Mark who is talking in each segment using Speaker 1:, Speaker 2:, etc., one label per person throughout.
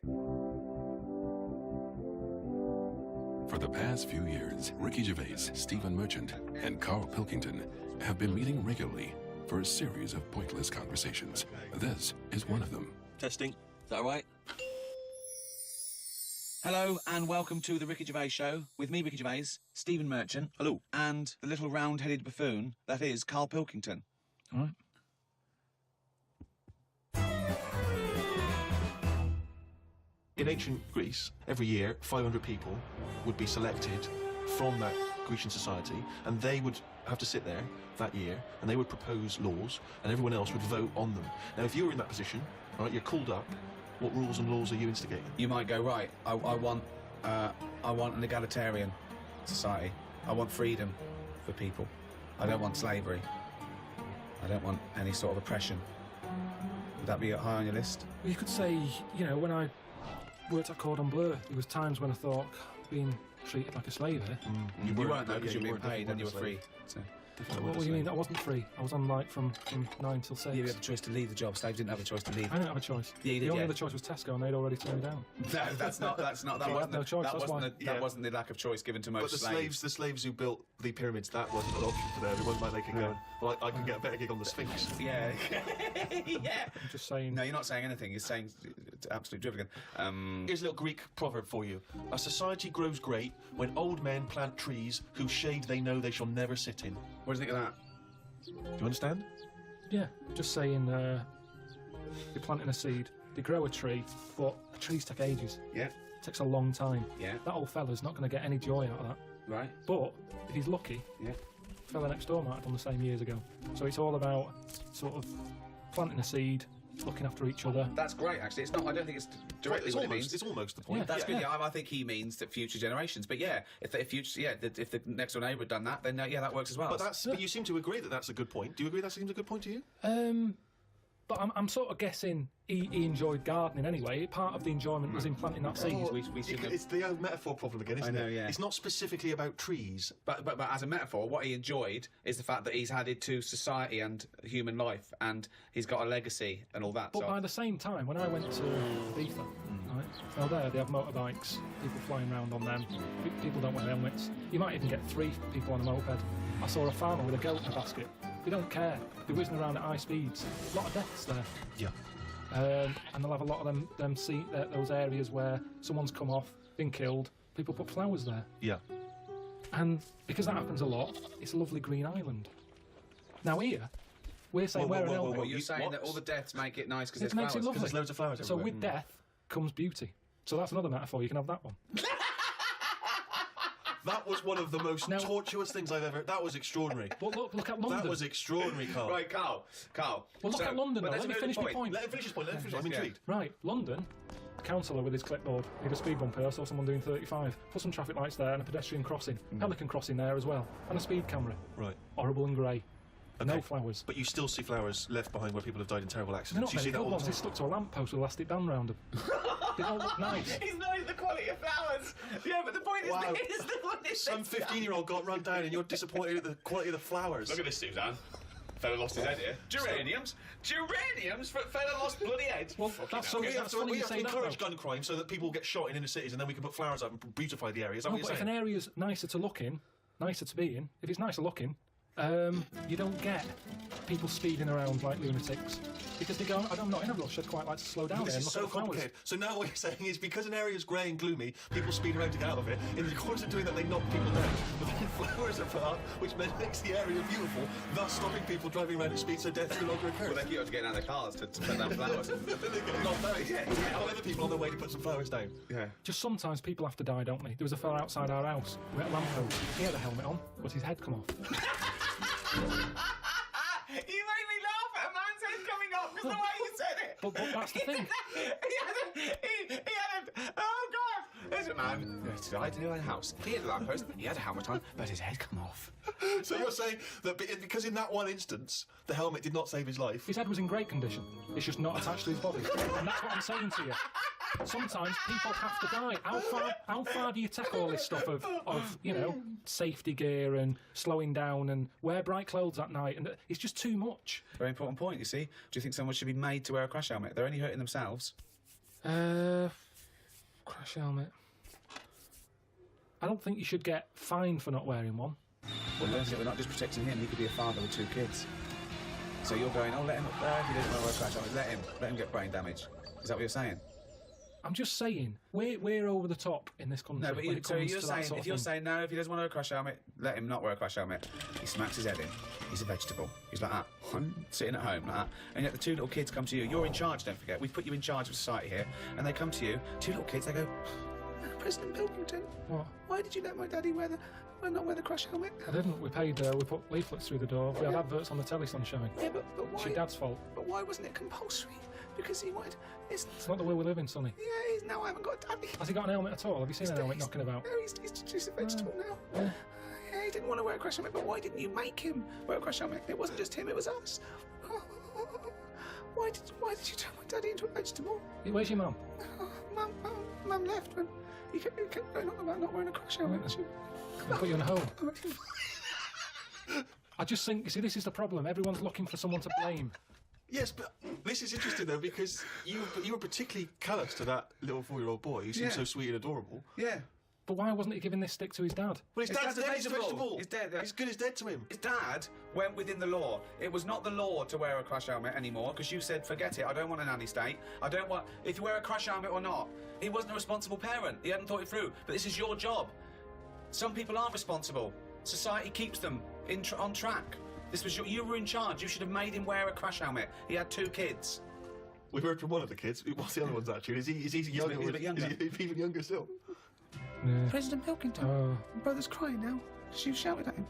Speaker 1: For the past few years, Riki Gervais, Stivен Merchant, and Karl Pilkington have been meeting regularly for a series of pointless conversations. This is one of them.
Speaker 2: Testing. Is that all right?
Speaker 3: Hello and welcome to the Riki Gervais Show with me, Riki Gervais, Stiven Merchant.
Speaker 2: Hello.
Speaker 3: And the little round-headed buffoon that is Karl Pilkington.
Speaker 4: All right.
Speaker 2: In ancient Greece, every year 500 people would be selected from that Grecian society, and they would have to sit there that year and they would propose laws and everyone else would vote on them. Now if you were in that position, right, you're called up, what rules and laws are you instigating?
Speaker 3: You might go, right, I want an egalitarian society. I want freedom for people. I don't want slavery. I don't want any sort of oppression. Would that be high on your list?
Speaker 4: Well, you could say, you know, when I worked at Cordon Bleu, there was times when I thought being treated like a slave here.
Speaker 3: You weren't though, because you were being paid and you were free. So.
Speaker 4: What do you mean? I wasn't free. I was on like from 9 till 6.
Speaker 3: You had the choice to leave the job. Slaves didn't have a choice to leave.
Speaker 4: I didn't have a choice.
Speaker 3: Yeah, you did,
Speaker 4: the only other choice was Tesco, and they'd already turned me down.
Speaker 3: No, that wasn't
Speaker 4: no choice,
Speaker 3: that wasn't the lack of choice given to most
Speaker 2: But the slaves who built the pyramids, that wasn't an option for them. It wasn't like they could go, well, I can get a better gig on the Sphinx.
Speaker 3: Yeah. Yeah.
Speaker 4: I'm just saying.
Speaker 3: No, you're not saying anything. You're saying absolute drivel.
Speaker 2: Here's a little Greek proverb for you. A society grows great when old men plant trees whose shade they know they shall never sit in.
Speaker 3: What do you think of that?
Speaker 2: Do you understand?
Speaker 4: Yeah, just saying, you're planting a seed, they grow a tree, but the trees take ages.
Speaker 3: Yeah.
Speaker 4: It takes a long time.
Speaker 3: Yeah.
Speaker 4: That old fella's not going to get any joy out of that.
Speaker 3: Right.
Speaker 4: But, if he's lucky,
Speaker 3: yeah,
Speaker 4: the fella next door might have done the same years ago. So it's all about, sort of, planting a seed, looking after each other.
Speaker 3: That's great, actually. It's not, I don't think it's directly what it means.
Speaker 2: It's almost the point.
Speaker 4: Yeah.
Speaker 3: That's good, yeah. I think he means that future generations. But yeah, if the next door neighbour had done that, then yeah, that works as well.
Speaker 2: But you seem to agree that that's a good point. Do you agree that seems a good point to you?
Speaker 4: But I'm sort of guessing he enjoyed gardening anyway. Part of the enjoyment was in planting that seed.
Speaker 2: It's the old metaphor problem again, isn't it?
Speaker 3: I know, yeah.
Speaker 2: It's not specifically about trees.
Speaker 3: But as a metaphor, what he enjoyed is the fact that he's added to society and human life, and he's got a legacy and all that.
Speaker 4: But by the same time, when I went to Ibiza, right, well there they have motorbikes, people flying around on them, people don't wear helmets. You might even get 3 people on a moped. I saw a farmer with a goat in a basket. They don't care. They're whizzing around at high speeds. A lot of deaths there.
Speaker 2: Yeah.
Speaker 4: And they'll have a lot of those areas where someone's come off, been killed, people put flowers there.
Speaker 2: Yeah.
Speaker 4: And because that happens a lot, it's a lovely green island. Now here, we're saying wear an helmet.
Speaker 3: You're saying that all the deaths make it nice because
Speaker 4: it makes it lovely.
Speaker 2: Because there's loads of flowers
Speaker 4: So
Speaker 2: everywhere.
Speaker 4: with death comes beauty. So that's another metaphor, you can have that one.
Speaker 2: That was one of the most tortuous things I've ever... That was extraordinary.
Speaker 4: Well, look at London.
Speaker 2: That was extraordinary, Carl.
Speaker 3: Right, Carl.
Speaker 4: Well, look at London, though. Let me finish my point.
Speaker 2: Let him finish his point. I'm intrigued.
Speaker 4: Right, London, councillor with his clipboard, did a speed bump here, I saw someone doing 35. Put some traffic lights there and a pedestrian crossing. Pelican crossing there as well. And a speed camera.
Speaker 2: Right.
Speaker 4: Horrible and grey.
Speaker 2: Okay.
Speaker 4: No flowers.
Speaker 2: But you still see flowers left behind where people have died in terrible
Speaker 4: They're
Speaker 2: accidents.
Speaker 4: not
Speaker 2: You see
Speaker 4: very
Speaker 2: that
Speaker 4: good
Speaker 2: all
Speaker 4: ones.
Speaker 2: the
Speaker 4: They stuck to a lamppost with elastic band round them. They don't look nice.
Speaker 3: He's knowing the quality of flowers. Yeah, but the point is,
Speaker 2: Wow.
Speaker 3: is the one is
Speaker 2: Some 15-year-old got run down and you're disappointed at the quality of the flowers.
Speaker 3: Look at this, Suzanne. Fella lost his head here. Geraniums? Geraniums? Fella lost bloody head.
Speaker 4: Well, that's so
Speaker 2: We have to
Speaker 4: funny you say that,
Speaker 2: encourage
Speaker 4: though.
Speaker 2: gun crime so that people get shot in inner cities and then we can put flowers up and beautify the area. Is that
Speaker 4: No,
Speaker 2: what
Speaker 4: but
Speaker 2: you're
Speaker 4: if an
Speaker 2: saying?
Speaker 4: area's nicer to look in, nicer to be in, if it's nicer looking, you don't get people speeding around like lunatics. Because they go, I'm not in a rush, I'd quite like to slow down
Speaker 2: This
Speaker 4: there and
Speaker 2: is
Speaker 4: look
Speaker 2: so
Speaker 4: at the flowers.
Speaker 2: complicated. So now what you're saying is because an area is grey and gloomy, people speed around to get out of it. In the course of doing that, they knock people down. But then flowers are put up, which makes the area beautiful, thus stopping people driving around at speed so death no longer occurs.
Speaker 3: Well, they keep on getting out of their cars to put down flowers.
Speaker 2: Then they get knocked down. Yeah. Other people on their way to put some flowers down.
Speaker 3: Yeah.
Speaker 4: Just sometimes people have to die, don't they? There was a fella outside our house, we had a lamppost. He had a helmet on, but his head come off.
Speaker 3: You made me laugh at a man's head coming off because the way you said it.
Speaker 4: But that's the thing.
Speaker 3: he had a, oh God! There's a man who died in a house. He had a lamppost, he had a helmet on, but his head come off.
Speaker 2: So you're saying that because in that one instance, the helmet did not save his life.
Speaker 4: His head was in great condition. It's just not attached to his body. And that's what I'm saying to you. Sometimes people have to die. How far do you take all this stuff of you know, safety gear and slowing down and wear bright clothes at night? And it's just too much.
Speaker 3: Very important point, you see. Do you think someone should be made to wear a crash helmet? They're only hurting themselves.
Speaker 4: Crash helmet. I don't think you should get fined for not wearing one.
Speaker 3: Well, we're not just protecting him. He could be a father with 2 kids. So you're going, oh, let him up there. If he doesn't want to wear a crash helmet, let him get brain damage. Is that what you're saying?
Speaker 4: I'm just saying, we're over the top in this country.
Speaker 3: No, but
Speaker 4: when it
Speaker 3: so
Speaker 4: comes
Speaker 3: you're
Speaker 4: to that
Speaker 3: saying,
Speaker 4: sort
Speaker 3: if
Speaker 4: of
Speaker 3: you're
Speaker 4: thing.
Speaker 3: saying no, if he doesn't want to wear a crash helmet, let him not wear a crash helmet. He smacks his head in. He's a vegetable. He's like that, sitting at home like that. And yet the 2 little kids come to you. You're in charge, don't forget. We've put you in charge of society here. And they come to you, 2 little kids, they go, President Pilkington,
Speaker 4: What?
Speaker 3: why did you let my daddy not wear the crash helmet?
Speaker 4: I didn't. We paid. We put leaflets through the door. We had adverts on the telly sunshine.
Speaker 3: Yeah, but why?
Speaker 4: It's your dad's fault.
Speaker 3: But why wasn't it compulsory? Because he wanted.
Speaker 4: It's not the way we live in, Sonny.
Speaker 3: Yeah, now I haven't got a daddy.
Speaker 4: Has he got an helmet at all? Have you seen an helmet knocking about?
Speaker 3: No, he's just a vegetable now.
Speaker 4: Yeah.
Speaker 3: Yeah, he didn't want to wear a crash helmet, but why didn't you make him wear a crash helmet? It wasn't just him, it was us. Why did you turn my daddy into a vegetable?
Speaker 4: Where's your mum?
Speaker 3: Mum left when he kept going on about not wearing a crash helmet.
Speaker 4: I'll put you in a home. I just think, you see, this is the problem. Everyone's looking for someone to blame.
Speaker 2: Yes, but this is interesting though because you were particularly callous to that little 4-year-old boy who seemed so sweet and adorable.
Speaker 3: Yeah.
Speaker 4: But why wasn't he giving this stick to his dad?
Speaker 2: Well, his dad's
Speaker 3: a
Speaker 2: dead. He's a
Speaker 3: vegetable.
Speaker 2: vegetable.
Speaker 3: He's dead.
Speaker 2: He's good as dead to him.
Speaker 3: His dad went within the law. It was not the law to wear a crash helmet anymore because you said, forget it, I don't want a nanny state. I don't want, if you wear a crash helmet or not. He wasn't a responsible parent. He hadn't thought it through. But this is your job. Some people aren't responsible. Society keeps them on track. This was you were in charge. You should have made him wear a crash helmet. He had 2 kids.
Speaker 2: We've heard from one of the kids. What's the other one's actually? Is he younger?
Speaker 3: He's a bit younger.
Speaker 2: Is he even younger still?
Speaker 4: Yeah.
Speaker 3: President Pilkington, my brother's crying now because you shouted at him.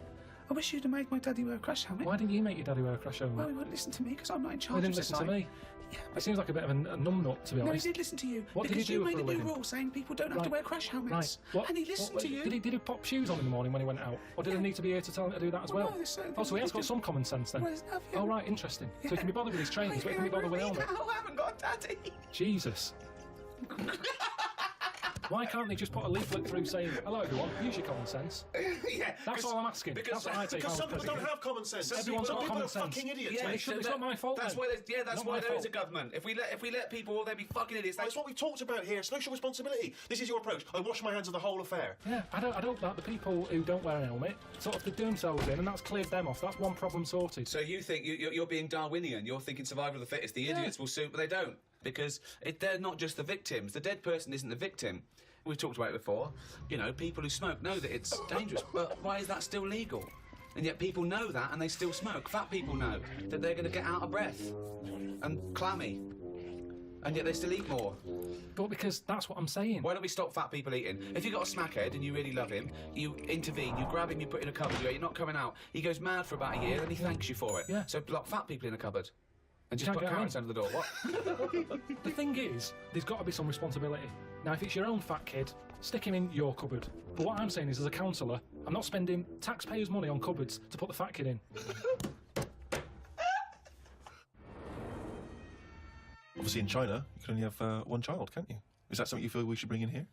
Speaker 3: I wish you'd have made my daddy wear a crash helmet.
Speaker 4: Why didn't you make your daddy wear a crash helmet?
Speaker 3: Well, he wouldn't listen to me because I'm not in charge.
Speaker 4: He didn't
Speaker 3: of
Speaker 4: listen to
Speaker 3: society.
Speaker 4: me.
Speaker 3: Yeah,
Speaker 4: It seems like a bit of a numbnut, to be
Speaker 3: no, he
Speaker 4: honest.
Speaker 3: did listen to you.
Speaker 4: What did he
Speaker 3: because
Speaker 4: do
Speaker 3: you
Speaker 4: for
Speaker 3: made
Speaker 4: a
Speaker 3: a new
Speaker 4: living?
Speaker 3: rule saying people don't have to wear crash helmets.
Speaker 4: Right.
Speaker 3: And he listened to you.
Speaker 4: Did he pop shoes on in the morning when he went out? Or did he need to be here to tell him to do that as well?
Speaker 3: No, there's certain
Speaker 4: Oh, so he has
Speaker 3: things
Speaker 4: got
Speaker 3: he
Speaker 4: some common sense then?
Speaker 3: Well, there's nothing.
Speaker 4: Oh, right, interesting. So he can be bothered with his trainers, but he can be bothered with helmet.
Speaker 3: I haven't got a daddy.
Speaker 4: Jesus. Why can't they just put a leaflet through saying, hello everyone, use your common sense?
Speaker 3: Yeah.
Speaker 4: That's all I'm asking. That's what I take
Speaker 2: Because
Speaker 4: on
Speaker 2: some
Speaker 4: as
Speaker 2: people don't
Speaker 4: president.
Speaker 2: have common sense.
Speaker 4: Everyone's
Speaker 2: Some
Speaker 4: got
Speaker 2: people
Speaker 4: common
Speaker 2: are
Speaker 4: sense.
Speaker 2: fucking idiots.
Speaker 3: Yeah,
Speaker 2: mate.
Speaker 4: It's not my fault
Speaker 3: That's
Speaker 4: then.
Speaker 3: why that's
Speaker 4: Not
Speaker 3: why
Speaker 4: my
Speaker 3: there is a
Speaker 4: fault.
Speaker 3: government. If we let people, they'll be fucking idiots.
Speaker 2: That's what we've talked about here. Social responsibility. This is your approach. I wash my hands of the whole affair.
Speaker 4: Yeah, I don't like the people who don't wear a helmet, sort of they do themselves in, and that's cleared them off. That's one problem sorted.
Speaker 3: So you think you're being Darwinian? You're thinking survival of the fittest. The idiots will suit, but they don't because they're not just the victims. The dead person isn't the victim. We've talked about it before. You know, people who smoke know that it's dangerous, but why is that still legal? And yet people know that and they still smoke. Fat people know that they're going to get out of breath and clammy, and yet they still eat more.
Speaker 4: But because that's what I'm saying.
Speaker 3: Why don't we stop fat people eating? If you've got a smackhead and you really love him, you intervene, you grab him, you put him in a cupboard, you're not coming out. He goes mad for about a year, then he thanks you for it.
Speaker 4: Yeah.
Speaker 3: So lock fat people in a cupboard. And just
Speaker 4: Can't
Speaker 3: put
Speaker 4: get
Speaker 3: carrots
Speaker 4: in.
Speaker 3: under the door. What?
Speaker 4: The thing is, there's got to be some responsibility. Now, if it's your own fat kid, stick him in your cupboard. But what I'm saying is, as a counsellor, I'm not spending taxpayers' money on cupboards to put the fat kid in.
Speaker 2: Obviously, in China, you can only have one child, can't you? Is that something you feel we should bring in here?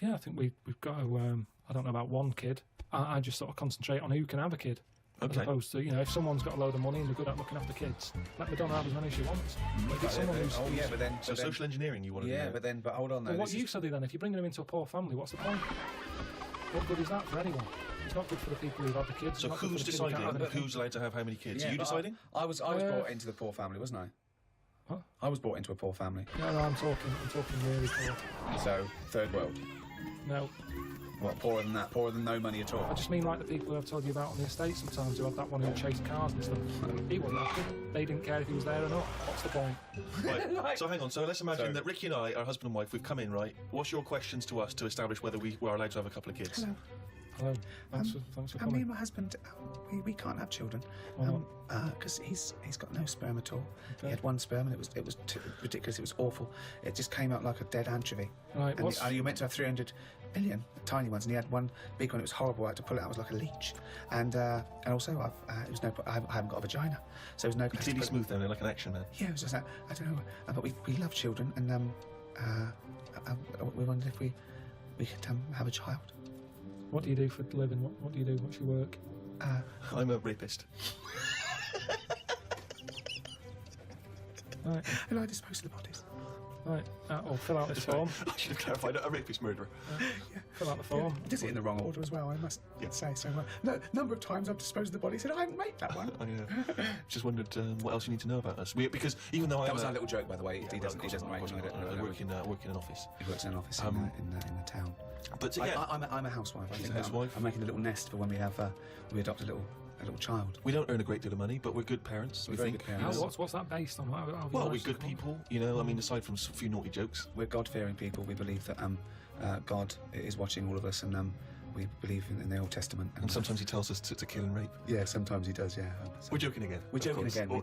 Speaker 4: Yeah, I think we've got to, I don't know about one kid. I just sort of concentrate on who can have a kid.
Speaker 2: Okay.
Speaker 4: As opposed to, you know, if someone's got a load of money and they're good at looking after kids, let Madonna have as many as she wants. But if it's someone who's...
Speaker 3: but then...
Speaker 2: So social engineering, you want to do?
Speaker 3: Yeah, but hold on though.
Speaker 4: Well, what
Speaker 3: this
Speaker 4: you
Speaker 3: is-
Speaker 4: study then, if you're bringing them into a poor family, what's the point? What good is that for anyone? It's not good for the people who've had the kids.
Speaker 2: So
Speaker 4: it's not good for
Speaker 2: who's
Speaker 4: the kids who can't
Speaker 2: deciding
Speaker 4: have anything.
Speaker 2: who's allowed to have how many kids?
Speaker 3: Yeah,
Speaker 2: Are you
Speaker 3: but
Speaker 2: deciding?
Speaker 3: I was brought into the poor family, wasn't I?
Speaker 4: What?
Speaker 3: I was brought into a poor family.
Speaker 4: No, I'm talking really poor.
Speaker 3: So, third world.
Speaker 4: No,
Speaker 3: What, poorer than that? Poorer than no money at all?
Speaker 4: I just mean like the people who I've told you about on the estate sometimes who had that one who chased cars and stuff. He wasn't happy. They didn't care if he was there or not. What's the point?
Speaker 2: Right. So hang on. So let's imagine that Ricky and I are husband and wife. We've come in, right? What's your questions to us to establish whether we are allowed to have a couple of kids?
Speaker 3: Hello.
Speaker 4: Hello, thanks for
Speaker 3: Me and
Speaker 4: coming.
Speaker 3: my husband, we can't have children
Speaker 4: Why
Speaker 3: because he's got no sperm at all.
Speaker 4: Okay.
Speaker 3: He had one sperm and it was ridiculous. It was awful. It just came out like a dead anchovy.
Speaker 4: Right,
Speaker 3: And
Speaker 4: what's...
Speaker 3: you're meant to have 300 million tiny ones, and he had one big one. It was horrible. I had to pull it out. It was like a leech. And also, I haven't got a vagina, so there's no.
Speaker 2: You're clearly smooth then, like an action man.
Speaker 3: Yeah, it was just I don't know, but we love children, and we wondered if we could have a child.
Speaker 4: What do you do for a living? What do you do? What's your work?
Speaker 2: I'm a rapist.
Speaker 4: Right.
Speaker 3: And I dispose of the bodies.
Speaker 4: Right, or fill out this form.
Speaker 2: I should have clarified, a rapist murderer.
Speaker 4: Fill out the form.
Speaker 3: Does it in the wrong order as well, I must say. So, no, number of times I've disposed of the body, said, I didn't make that one.
Speaker 2: I just wondered what else you need to know about us. Because even though
Speaker 3: That was our little joke, by the way. He doesn't rate me.
Speaker 2: I work in an office.
Speaker 3: He works in an office in the town.
Speaker 2: But
Speaker 3: I'm a housewife. I think I'm making a little nest for when we adopt a little child.
Speaker 2: We don't earn a great deal of money, but we're good parents, we think.
Speaker 3: Good parents.
Speaker 4: What's that based on?
Speaker 2: Well, we're good people, you know, I mean, aside from a few naughty jokes.
Speaker 3: We're God-fearing people. We believe that God is watching all of us, and we believe in the Old Testament.
Speaker 2: And sometimes he tells us to kill and rape.
Speaker 3: Yeah, sometimes he does, yeah.
Speaker 2: We're joking again.
Speaker 3: We're joking again. We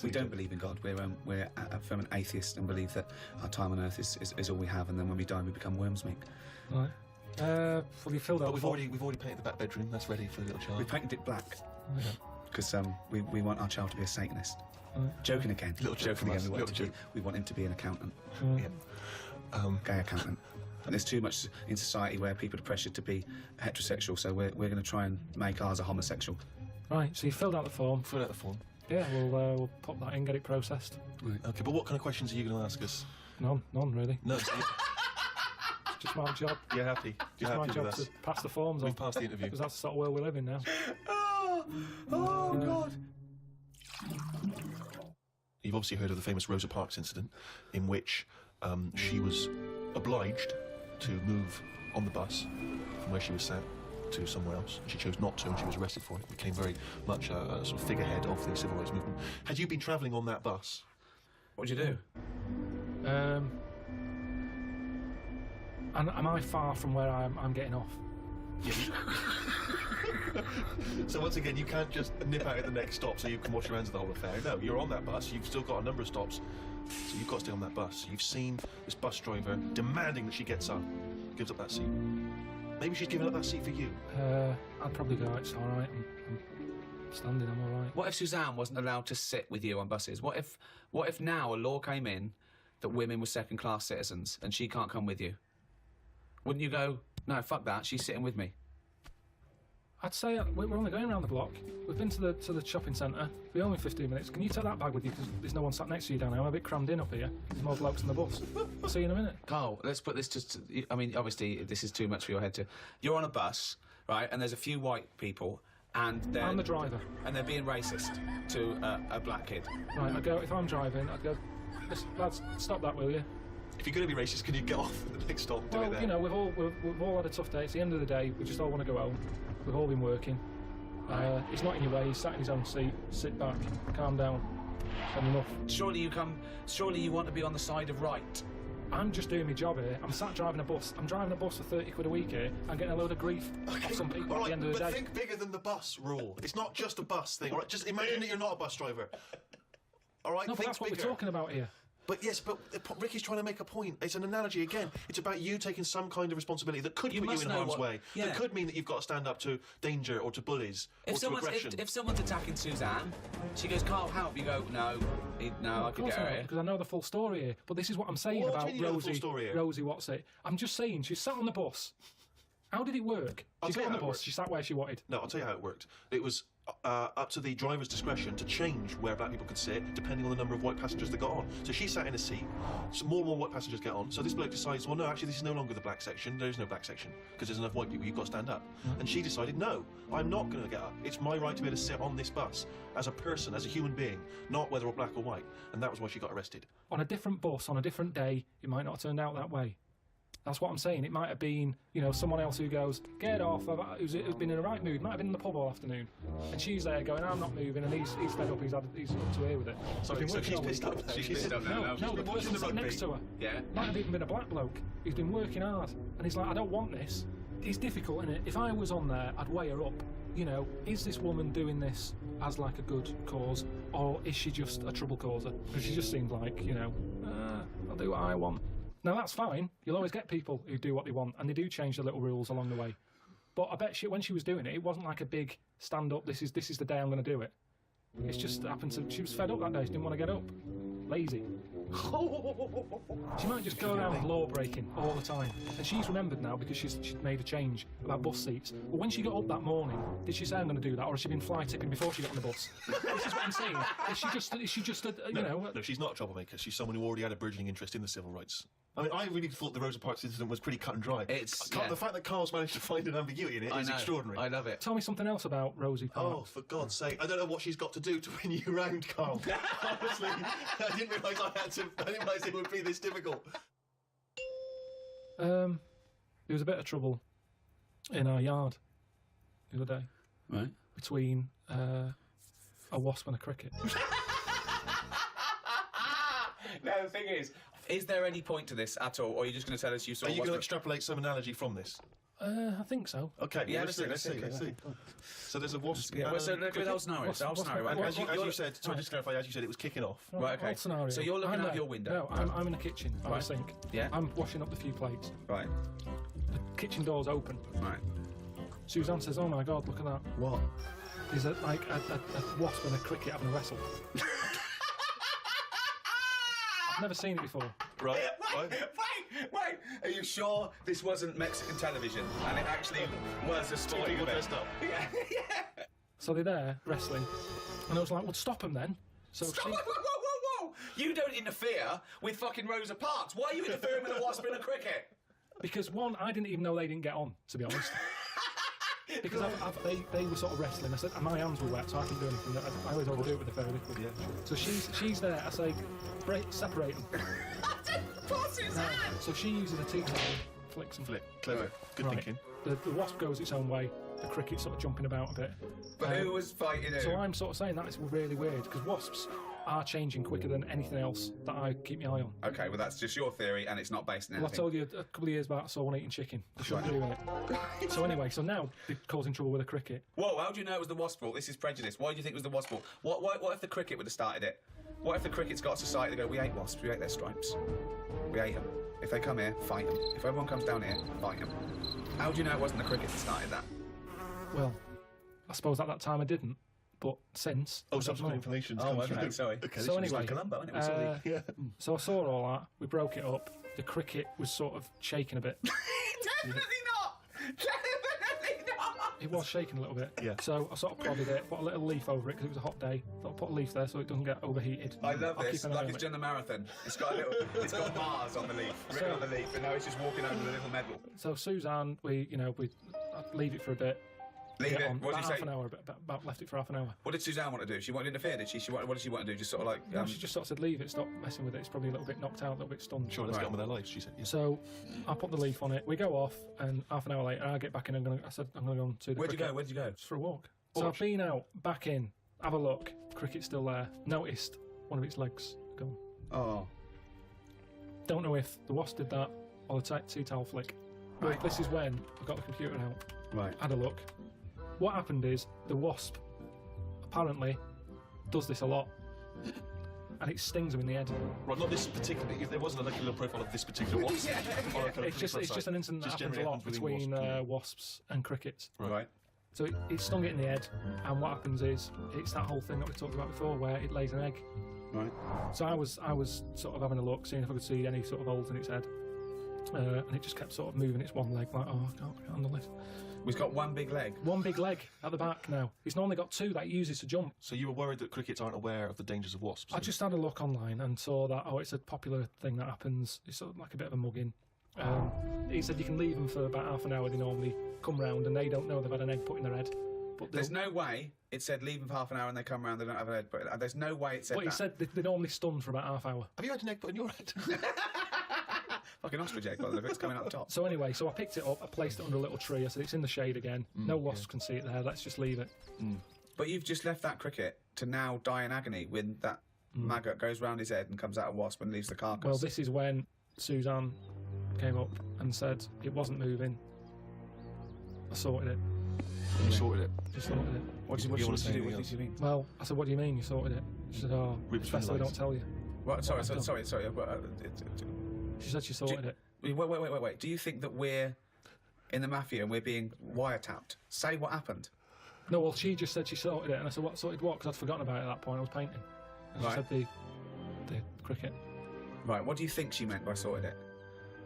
Speaker 2: We
Speaker 3: don't believe in God. We're from an atheist and believe that our time on earth is all we have, and then when we die, we become worms meat.
Speaker 4: Right. Well, you filled out.
Speaker 2: But we've already painted the back bedroom. That's ready for the little child.
Speaker 3: We painted it black because we want our child to be a Satanist. Joking again. Joking again. We want him to be an accountant. Gay accountant. And there's too much in society where people are pressured to be heterosexual, so we're going to try and make ours a homosexual.
Speaker 4: Right, so you filled out the form.
Speaker 2: Fill out the form.
Speaker 4: Yeah, we'll pop that in, get it processed.
Speaker 2: Right. Okay, but what kind of questions are you going to ask us?
Speaker 4: None really.
Speaker 2: No.
Speaker 4: It's just my job.
Speaker 2: You're happy. You're
Speaker 4: Just my
Speaker 2: happy
Speaker 4: job
Speaker 2: with us.
Speaker 4: to pass the forms on.
Speaker 2: We've passed the interview.
Speaker 4: Because that's the sort of world we live in now.
Speaker 3: Oh God.
Speaker 2: You've obviously heard of the famous Rosa Parks incident, in which she was obliged to move on the bus from where she was sat to somewhere else. She chose not to, and she was arrested for it. It became very much a sort of figurehead of the civil rights movement. Had you been travelling on that bus?
Speaker 3: What would you do?
Speaker 4: And am I far from where I'm getting off?
Speaker 2: So once again, you can't just nip out at the next stop so you can wash your hands of the whole affair. No, you're on that bus. You've still got a number of stops, so you've got to stay on that bus. You've seen this bus driver demanding that she gets up, gives up that seat. Maybe she's given up that seat for you.
Speaker 4: I'd probably go, it's all right. I'm standing, I'm all right.
Speaker 3: What if Suzanne wasn't allowed to sit with you on buses? What if now a law came in that women were second-class citizens and she can't come with you? Wouldn't you go, no, fuck that, she's sitting with me?
Speaker 4: I'd say we're only going around the block. We've been to the shopping centre. We're only 15 minutes. Can you take that bag with you? Because there's no one sat next to you down here. I'm a bit crammed in up here. There's more blokes on the bus. I'll see you in a minute.
Speaker 3: Carl, let's put this just... I mean, obviously, this is too much for your head to... You're on a bus, right, and there's a few white people, and they're...
Speaker 4: I'm the driver.
Speaker 3: And they're being racist to a black kid.
Speaker 4: Right, I'd go, if I'm driving, I'd go, lads, stop that, will you?
Speaker 2: If you're going to be racist, can you get off at the next stop and do it there?
Speaker 4: You know, we've all had a tough day. It's the end of the day. We just all want to go home. We've all been working. He's not in your way. He's sat in his own seat. Sit back. Calm down. Had enough.
Speaker 3: Surely you want to be on the side of right.
Speaker 4: I'm just doing my job here. I'm sat driving a bus. I'm driving a bus for 30 quid a week here. I'm getting a load of grief off some people at the end of the day.
Speaker 2: But think bigger than the bus rule. It's not just a bus thing, all right? Just imagine that you're not a bus driver. All right?
Speaker 4: No, but that's what we're talking about here.
Speaker 2: But yes, but Ricky's trying to make a point. It's an analogy again. It's about you taking some kind of responsibility that could put you in harm's way. Yeah. That could mean that you've got to stand up to danger or to bullies or to aggression.
Speaker 3: If someone's attacking Suzanne, she goes, Carl, help. You go, no, I could get her here.
Speaker 4: Because I know the full story here. But this is what I'm saying about Rosie, what's it? I'm just saying, she sat on the bus. How did it work? She got on the bus, she sat where she wanted.
Speaker 2: No, I'll tell you how it worked. It was up to the driver's discretion to change where black people could sit depending on the number of white passengers that got on. So she sat in a seat, so more and more white passengers get on, so this bloke decides, well no, actually this is no longer the black section, there is no black section, because there's enough white people, you've got to stand up. And she decided, no, I'm not going to get up. It's my right to be able to sit on this bus as a person, as a human being, not whether or black or white. And that was why she got arrested.
Speaker 4: On a different bus, on a different day, it might not have turned out that way. That's what I'm saying. It might have been, you know, someone else who goes, get off, who's been in the right mood, might have been in the pub all afternoon. And she's there going, I'm not moving, and he's fed up, he's up to here with it.
Speaker 2: Sorry, so she's pissed up.
Speaker 3: She's pissed up now.
Speaker 4: No, the person sitting next to her.
Speaker 3: Yeah.
Speaker 4: Might have even been a black bloke who's been working hard. And he's like, I don't want this. It's difficult, isn't it? If I was on there, I'd weigh her up. You know, is this woman doing this as like a good cause, or is she just a trouble causer? Because she just seems like, you know, I'll do what I want. Now, that's fine. You'll always get people who do what they want, and they do change the little rules along the way. But I bet when she was doing it, it wasn't like a big stand-up, this is the day I'm going to do it. It's just happened to... She was fed up that day. She didn't want to get up. Lazy. She might just go around law breaking all the time. And she's remembered now because she'd made a change about bus seats. But when she got up that morning, did she say I'm going to do that, or has she been fly tipping before she got on the bus? This is what I'm saying. Is she just
Speaker 2: No, she's not a troublemaker. She's someone who already had a burgeoning interest in the civil rights. I mean, I really thought the Rosa Parks incident was pretty cut and dry. The fact that Carl's managed to find an ambiguity in it is extraordinary.
Speaker 5: I love it.
Speaker 4: Tell me something else about Rosie Parks.
Speaker 2: Oh, for God's sake! I don't know what she's got to do to win you round, Carl. Honestly, I didn't realise it would be this difficult.
Speaker 4: There was a bit of trouble in our yard the other day.
Speaker 5: Right.
Speaker 4: Between a wasp and a cricket.
Speaker 5: No, the thing is there any point to this at all, or are you just going to tell us you saw?
Speaker 2: Are you going to extrapolate some analogy from this?
Speaker 4: I think so.
Speaker 2: Okay,
Speaker 5: Yeah,
Speaker 2: let's see. So there's a wasp.
Speaker 5: Yeah, well, so look at the whole scenario. The whole scenario.
Speaker 2: And
Speaker 5: Right?
Speaker 2: as you said, so just to clarify, as you said, it was kicking off.
Speaker 5: Right, okay.
Speaker 4: Old scenario.
Speaker 5: So you're looking out your window.
Speaker 4: No, I'm in the kitchen by the sink.
Speaker 5: Yeah.
Speaker 4: I'm washing up the few plates.
Speaker 5: Right.
Speaker 4: The kitchen door's open.
Speaker 5: Right.
Speaker 4: Suzanne says, "Oh my God, look at that!
Speaker 5: What?
Speaker 4: There's a wasp and a cricket having a wrestle." I've never seen it before.
Speaker 2: Right.
Speaker 5: Wait! Are you sure this wasn't Mexican television and it actually was a sporting event? Yeah.
Speaker 4: So they're there wrestling, and I was like, "Well, stop them then." So
Speaker 5: Stop! Whoa! You don't interfere with fucking Rosa Parks. Why are you interfering with a wasp in a cricket?
Speaker 4: Because one, I didn't even know they didn't get on, to be honest. Because they were sort of wrestling. I said, and my hands were wet, so I couldn't do anything. I always overdo it with the fairy liquid.
Speaker 2: Yeah.
Speaker 4: So she's there. I say, separate them. So she uses a tea towel, flicks them.
Speaker 2: Clever. Good thinking.
Speaker 4: The wasp goes its own way. The cricket's sort of jumping about a bit.
Speaker 5: But who was fighting who?
Speaker 4: So I'm sort of saying that is really weird because wasps are changing quicker than anything else that I keep my eye on.
Speaker 5: Okay, well that's just your theory and it's not based on
Speaker 4: Well, I
Speaker 5: anything.
Speaker 4: told you a couple of years back I saw one eating chicken. They shouldn't do it. So anyway, so now they're causing trouble with a cricket.
Speaker 5: Whoa, how do you know it was the wasp fault? This is prejudice. Why do you think it was the wasp fault? What if the cricket would have started it? What if the cricket's got a society that go, we hate wasps, we hate their stripes. We hate them. If they come here, fight them. If everyone comes down here, fight them. How do you know it wasn't the cricket that started that?
Speaker 4: Well, I suppose at that time I didn't, but since...
Speaker 2: Oh, subsequent information's come through.
Speaker 5: Sorry.
Speaker 2: Okay,
Speaker 4: So anyway,
Speaker 5: like Columbo, isn't it?
Speaker 2: Yeah.
Speaker 4: so I saw all that, we broke it up, the cricket was sort of shaking a bit.
Speaker 5: Definitely not! Definitely not!
Speaker 4: It was shaking a little bit.
Speaker 2: Yeah.
Speaker 4: So I sort of prodded it, put a little leaf over it because it was a hot day. Thought I'd put a leaf there so it doesn't get overheated.
Speaker 5: I love
Speaker 4: I'll
Speaker 5: this,
Speaker 4: keep an eye
Speaker 5: like
Speaker 4: on
Speaker 5: it's
Speaker 4: it.
Speaker 5: done the marathon. It's got Mars on the leaf, written on the leaf, and now it's just walking over the little medal.
Speaker 4: So Suzanne, I'd leave it for a bit.
Speaker 5: Leave
Speaker 4: get
Speaker 5: it.
Speaker 4: on.
Speaker 5: What did
Speaker 4: About
Speaker 5: you
Speaker 4: half
Speaker 5: say?
Speaker 4: an hour, what left it for half an hour.
Speaker 5: What did Suzanne want to do? She wanted to interfere, did she? What did she want to do? Just sort of like...
Speaker 4: No, she just sort of said, leave it, stop messing with it. It's probably a little bit knocked out, a little bit stunned.
Speaker 2: Sure, let's get on with our lives, she said. Yeah.
Speaker 4: So I put the leaf on it. We go off, and half an hour later, I get back in. I said, I'm going to go on to the
Speaker 5: Where'd you
Speaker 4: cricket.
Speaker 5: go? Where'd you go?
Speaker 4: Just for a walk. So I've been out, back in, have a look. Cricket's still there. Noticed one of its legs gone.
Speaker 5: Oh.
Speaker 4: Don't know if the wasp did that or the tea towel flick. But
Speaker 5: Right.
Speaker 4: this is when I got the computer out.
Speaker 5: Right.
Speaker 4: Had a look. What happened is the wasp apparently does this a lot, and it stings them in the head.
Speaker 2: Right, not this particular. If there wasn't a little profile of this particular wasp.
Speaker 4: It's just an incident that happens a lot between wasps and crickets.
Speaker 5: Right.
Speaker 4: So it stung it in the head, and what happens is it's that whole thing that we talked about before, where it lays an egg.
Speaker 5: Right.
Speaker 4: So I was sort of having a look, seeing if I could see any sort of holes in its head, and it just kept sort of moving its one leg, like, oh, I can't handle this.
Speaker 5: We've got one big leg.
Speaker 4: One big leg at the back now. It's normally got two that it uses to jump.
Speaker 2: So you were worried that crickets aren't aware of the dangers of wasps?
Speaker 4: I just had a look online and saw that, it's a popular thing that happens. It's sort of like a bit of a mugging. He said you can leave them for about half an hour. They normally come round and they don't know they've had an egg put in their head. But
Speaker 5: There's no way it said leave them for half an hour and they come round, they don't have an head. But there's no way it said
Speaker 4: But he said they normally stun for about half hour.
Speaker 2: Have you had an egg put in your head?
Speaker 5: Fucking ostrich egg, by the way, it's coming out the top.
Speaker 4: So anyway, I picked it up, I placed it under a little tree. I said it's in the shade again. No wasps can see it there. Let's just leave it.
Speaker 5: But you've just left that cricket to now die in agony when that maggot goes round his head and comes out a wasp and leaves the carcass.
Speaker 4: Well, this is when Suzanne came up and said it wasn't moving. I sorted it.
Speaker 2: You sorted it.
Speaker 4: Just sorted it.
Speaker 5: What did
Speaker 2: You wanna say
Speaker 5: you do?
Speaker 2: anything
Speaker 5: What did you mean?
Speaker 4: Well, I said, what do you mean you sorted it? She said,
Speaker 2: Read
Speaker 4: it's
Speaker 2: between
Speaker 4: best
Speaker 2: the
Speaker 4: I don't
Speaker 2: lines.
Speaker 4: tell you.
Speaker 5: What? Sorry.
Speaker 4: She said she sorted it.
Speaker 5: Wait. Do you think that we're in the mafia and we're being wiretapped? Say what happened.
Speaker 4: No, well, she just said she sorted it, and I said, what, sorted what? Because I'd forgotten about it at that point. I was painting. And she
Speaker 5: Right.
Speaker 4: said the cricket.
Speaker 5: Right, what do you think she meant by sorted it?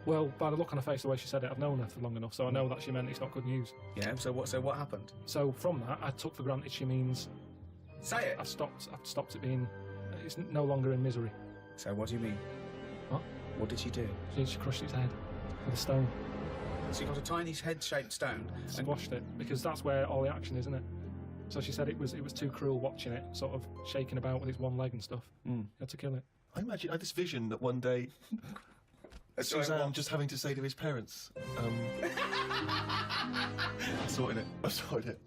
Speaker 4: Well, by the look on her face, the way she said it, I've known her for long enough, so I know that she meant it's not good news.
Speaker 5: Yeah, so what happened?
Speaker 4: So from that, I took for granted she means
Speaker 5: Say it!
Speaker 4: I've stopped it being... It's no longer in misery.
Speaker 5: So what do you mean?
Speaker 4: What?
Speaker 5: What did she do?
Speaker 4: She crushed its head with a stone.
Speaker 5: She got a tiny head-shaped stone and
Speaker 4: Squashed it, because that's where all the action is, isn't it? So she said it was too cruel watching it, sort of shaking about with its one leg and stuff. You had to kill it.
Speaker 2: I imagine I had this vision that one day Suzanne just having to say to his parents, I sorted it.